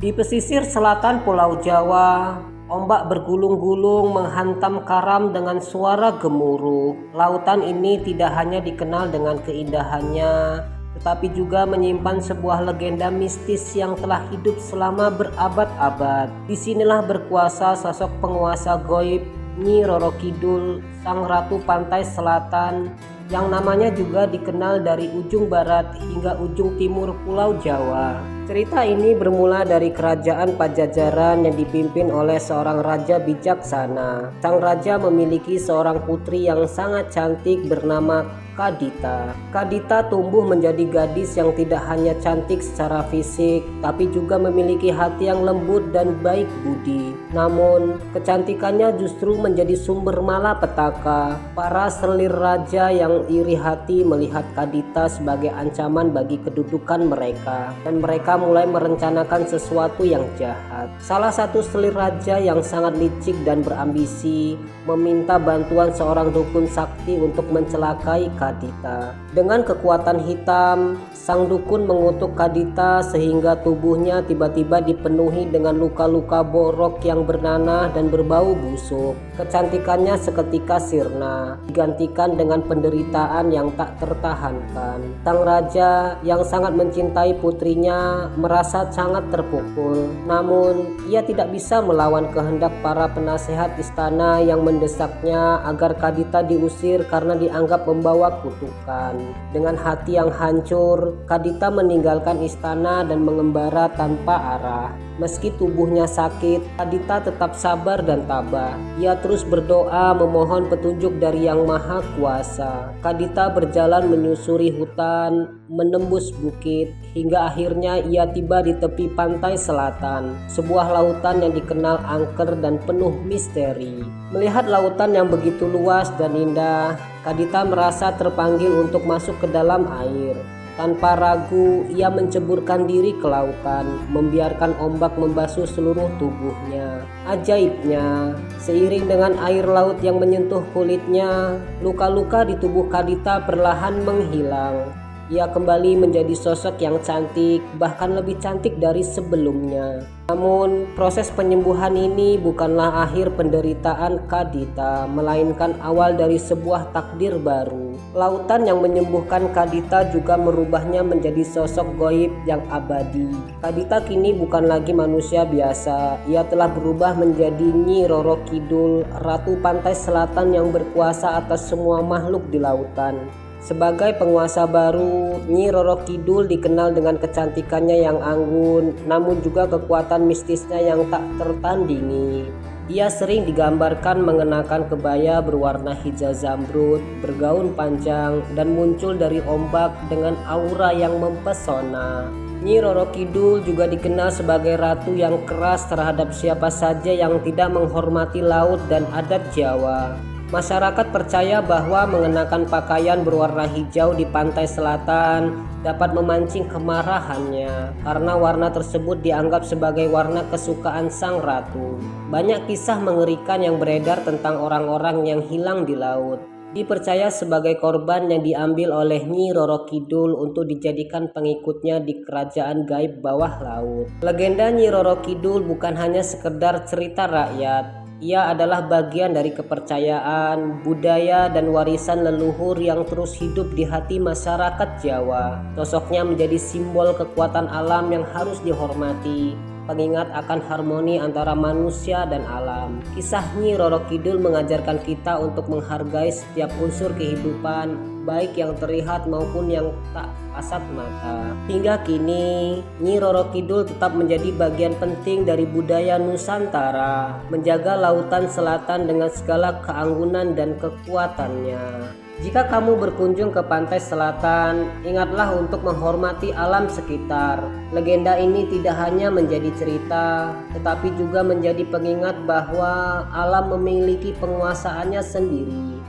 Di pesisir selatan Pulau Jawa, ombak bergulung-gulung menghantam Karam dengan suara gemuruh. Lautan ini tidak hanya dikenal dengan keindahannya, tetapi juga menyimpan sebuah legenda mistis yang telah hidup selama berabad-abad. Disinilah berkuasa sosok penguasa gaib Nyi Roro Kidul, sang ratu pantai selatan, yang namanya juga dikenal dari ujung barat hingga ujung timur Pulau Jawa. Cerita ini bermula dari kerajaan Pajajaran yang dipimpin oleh seorang raja bijaksana. Sang raja memiliki seorang putri yang sangat cantik bernama Kadita. Kadita tumbuh menjadi gadis yang tidak hanya cantik secara fisik, tapi juga memiliki hati yang lembut dan baik budi. Namun, kecantikannya justru menjadi sumber malapetaka. Para selir raja yang iri hati melihat Kadita sebagai ancaman bagi kedudukan mereka, dan mereka mulai merencanakan sesuatu yang jahat. Salah satu selir raja yang sangat licik dan berambisi meminta bantuan seorang dukun sakti untuk mencelakai Kadita. Dengan kekuatan hitam, sang dukun mengutuk Kadita sehingga tubuhnya tiba-tiba dipenuhi dengan luka-luka borok yang bernanah dan berbau busuk. Kecantikannya seketika sirna, digantikan dengan penderitaan yang tak tertahankan. Sang raja yang sangat mencintai putrinya merasa sangat terpukul. Namun, ia tidak bisa melawan kehendak para penasehat istana yang mendesaknya agar Kadita diusir karena dianggap membawa kutukan. Dengan hati yang hancur, Kadita meninggalkan istana dan mengembara tanpa arah. Meski tubuhnya sakit, Kadita tetap sabar dan tabah. Ia terus berdoa memohon petunjuk dari Yang Maha Kuasa. Kadita berjalan menyusuri hutan, menembus bukit, hingga akhirnya ia tiba di tepi pantai selatan, sebuah lautan yang dikenal angker dan penuh misteri. Melihat lautan yang begitu luas dan indah, Kadita merasa terpanggil untuk masuk ke dalam air. Tanpa ragu, ia menceburkan diri ke lautan, membiarkan ombak membasuh seluruh tubuhnya. Ajaibnya, seiring dengan air laut yang menyentuh kulitnya, luka-luka di tubuh Kadita perlahan menghilang. Ia kembali menjadi sosok yang cantik, bahkan lebih cantik dari sebelumnya. Namun, proses penyembuhan ini bukanlah akhir penderitaan Kadita, melainkan awal dari sebuah takdir baru. Lautan yang menyembuhkan Kadita juga merubahnya menjadi sosok gaib yang abadi. Kadita kini bukan lagi manusia biasa. Ia telah berubah menjadi Nyi Roro Kidul, ratu pantai selatan yang berkuasa atas semua makhluk di lautan. Sebagai penguasa baru, Nyi Roro Kidul dikenal dengan kecantikannya yang anggun, namun juga kekuatan mistisnya yang tak tertandingi. Ia sering digambarkan mengenakan kebaya berwarna hijau zamrud, bergaun panjang, dan muncul dari ombak dengan aura yang mempesona. Nyi Roro Kidul juga dikenal sebagai ratu yang keras terhadap siapa saja yang tidak menghormati laut dan adat Jawa. Masyarakat percaya bahwa mengenakan pakaian berwarna hijau di pantai selatan dapat memancing kemarahannya karena warna tersebut dianggap sebagai warna kesukaan sang ratu. Banyak kisah mengerikan yang beredar tentang orang-orang yang hilang di laut. Dipercaya sebagai korban yang diambil oleh Nyi Roro Kidul untuk dijadikan pengikutnya di kerajaan gaib bawah laut. Legenda Nyi Roro Kidul bukan hanya sekedar cerita rakyat. Ia adalah bagian dari kepercayaan, budaya, dan warisan leluhur yang terus hidup di hati masyarakat Jawa. Sosoknya menjadi simbol kekuatan alam yang harus dihormati, pengingat akan harmoni antara manusia dan alam. Kisah Nyi Roro Kidul mengajarkan kita untuk menghargai setiap unsur kehidupan, baik yang terlihat maupun yang tak kasat mata. Hingga kini, Nyi Roro Kidul tetap menjadi bagian penting dari budaya Nusantara, menjaga lautan selatan dengan segala keanggunan dan kekuatannya. Jika kamu berkunjung ke pantai selatan, ingatlah untuk menghormati alam sekitar. Legenda ini tidak hanya menjadi cerita, tetapi juga menjadi pengingat bahwa alam memiliki penguasaannya sendiri.